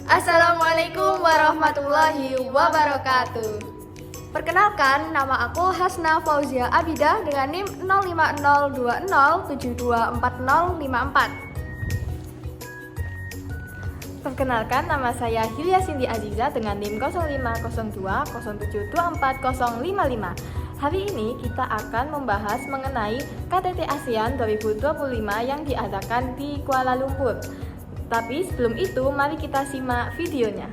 Assalamualaikum warahmatullahi wabarakatuh. Perkenalkan, nama aku Hasna Fauzia Abidah dengan NIM 05020724. Perkenalkan, nama saya Hilya Cindy Aziza dengan NIM 050207240055. Hari ini kita akan membahas mengenai KTT ASEAN 2025 yang diadakan di Kuala Lumpur. Tapi sebelum itu, mari kita simak videonya.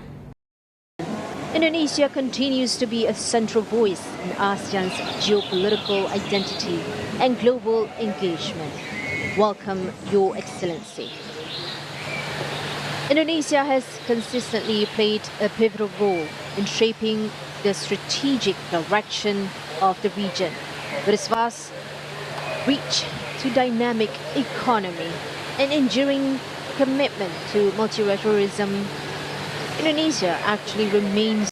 Indonesia continues to be a central voice in ASEAN's geopolitical identity and global engagement. Welcome, Your Excellency. Indonesia has consistently played a pivotal role in shaping the strategic direction of the region, with its vast reach to dynamic economy and enduring commitment to multilateralism. Indonesia actually remains.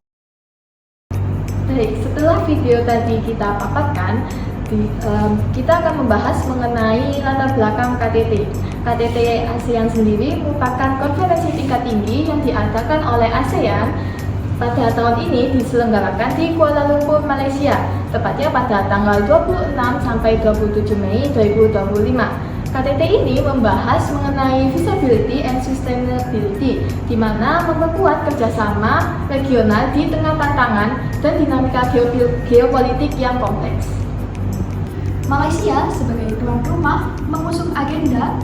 Baik, setelah video tadi kita paparkan, kita akan membahas mengenai latar belakang KTT. KTT ASEAN sendiri merupakan konferensi tingkat tinggi yang diadakan oleh ASEAN pada tahun ini diselenggarakan di Kuala Lumpur, Malaysia, tepatnya pada tanggal 26 sampai 27 Mei 2025. KTT ini membahas mengenai feasibility and sustainability, di mana memperkuat kerjasama regional di tengah tantangan dan dinamika geopolitik yang kompleks. Malaysia sebagai tuan rumah mengusung agenda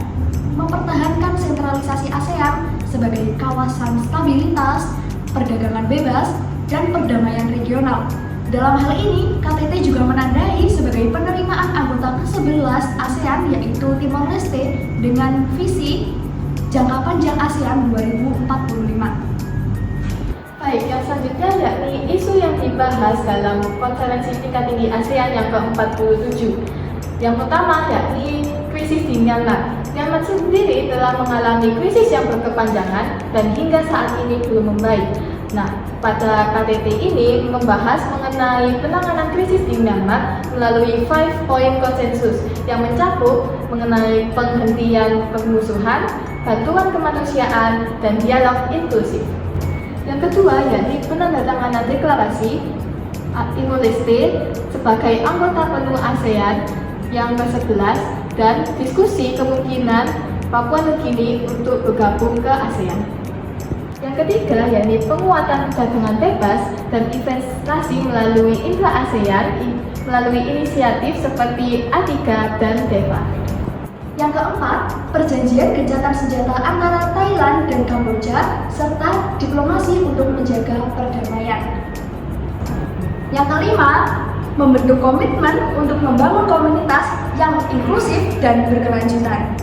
mempertahankan sentralisasi ASEAN sebagai kawasan stabilitas, perdagangan bebas, dan perdamaian regional. Dalam hal ini, KTT juga menandai sebagai penerimaan anggota ke-11 ASEAN yaitu Timor Leste dengan visi jangka panjang ASEAN 2045. Baik, yang selanjutnya yakni isu yang dibahas dalam konferensi tingkat tinggi ASEAN yang ke-47. Yang pertama yakni krisis di Myanmar. Myanmar sendiri telah mengalami krisis yang berkepanjangan dan hingga saat ini belum membaik. Nah, pada KTT ini membahas mengenai penanganan krisis di Myanmar melalui 5-point konsensus yang mencakup mengenai penghentian permusuhan, bantuan kemanusiaan, dan dialog inklusif. Yang kedua yakni penandatanganan deklarasi Timor Leste sebagai anggota penuh ASEAN yang ke-11 dan diskusi kemungkinan Papua Nugini untuk bergabung ke ASEAN. Yang ketiga yakni penguatan perdagangan bebas dan investasi melalui intra-ASEAN melalui inisiatif seperti A3 dan DEVA. Yang keempat, perjanjian gencatan senjata antara Thailand dan Kamboja serta diplomasi untuk menjaga perdamaian. Yang kelima, membentuk komitmen untuk membangun komunitas yang inklusif dan berkelanjutan.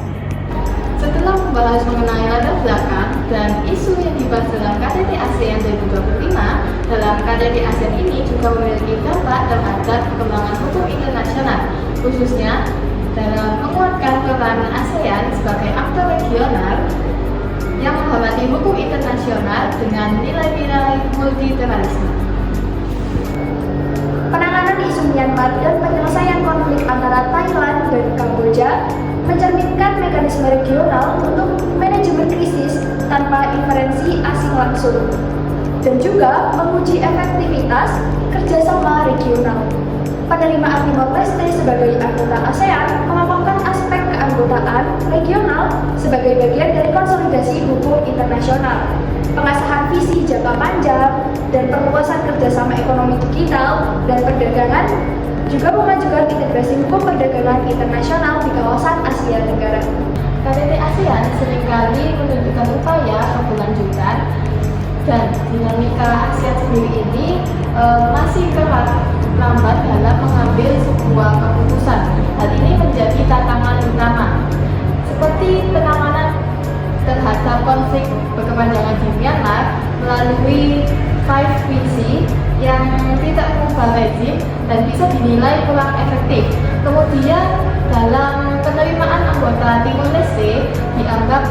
Setelah membahas mengenai latar belakang dan isu yang dibahas dalam KTT ASEAN 2025, dalam KTT ASEAN ini juga memiliki dampak terhadap perkembangan hukum internasional, khususnya dalam menguatkan peran ASEAN sebagai aktor regional yang menghormati hukum internasional dengan nilai-nilai multilateralisme. Penanganan isu Myanmar dan penyelesaian konflik antara Thailand dan Kamboja mencerminkan mekanisme regional untuk manajemen krisis tanpa intervensi asing langsung, dan juga menguji efektivitas kerjasama regional. Penerimaan Timor Leste sebagai anggota ASEAN mengamalkan aspek keanggotaan regional sebagai bagian dari konsolidasi hukum internasional, pengesahan visi jangka panjang, dan perluasan kerjasama ekonomi digital dan perdagangan, juga memajukan integrasi hukum perdagangan internasional di kawasan Asia Tenggara. KTT ASEAN seringkali menunjukkan upaya keberlanjutan dan dinamika ASEAN sendiri ini masih lambat dalam mengambil sebuah keputusan. Hal ini menjadi tantangan utama, seperti penanganan terhadap konflik berkepanjangan di Myanmar melalui 5PC yang tidak mengubah rezim dan bisa dinilai kurang efektif. Kemudian dalam penerimaan anggota Timor Leste dianggap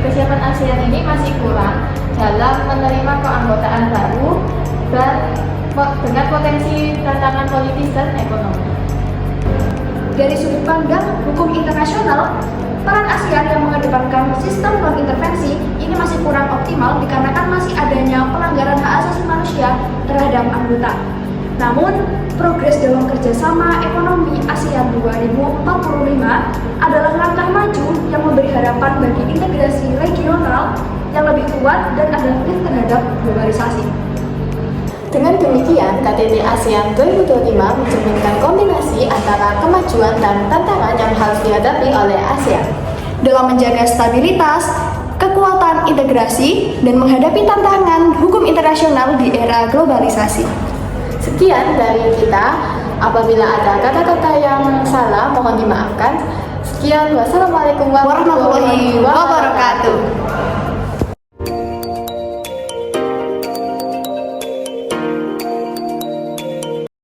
kesiapan ASEAN ini masih kurang dalam menerima keanggotaan baru dan dengan potensi tantangan politis dan ekonomi. Dari sudut pandang hukum internasional, peran ASEAN yang mengedepankan sistem non-intervensi ini masih kurang optimal dikarenakan masih adanya pelanggaran hak asasi manusia terhadap anggota. Namun, progres dalam kerjasama ekonomi ASEAN 2045 adalah langkah maju yang memberi harapan bagi integrasi regional yang lebih kuat dan adaptif terhadap globalisasi. Dengan demikian, KTT ASEAN 2025 mencerminkan kombinasi antara kemajuan dan tantangan yang harus dihadapi oleh ASEAN Dalam menjaga stabilitas, kekuatan integrasi, dan menghadapi tantangan hukum internasional di era globalisasi. Sekian dari kita. Apabila ada kata-kata yang salah, mohon dimaafkan. Sekian, wassalamualaikum warahmatullahi wabarakatuh.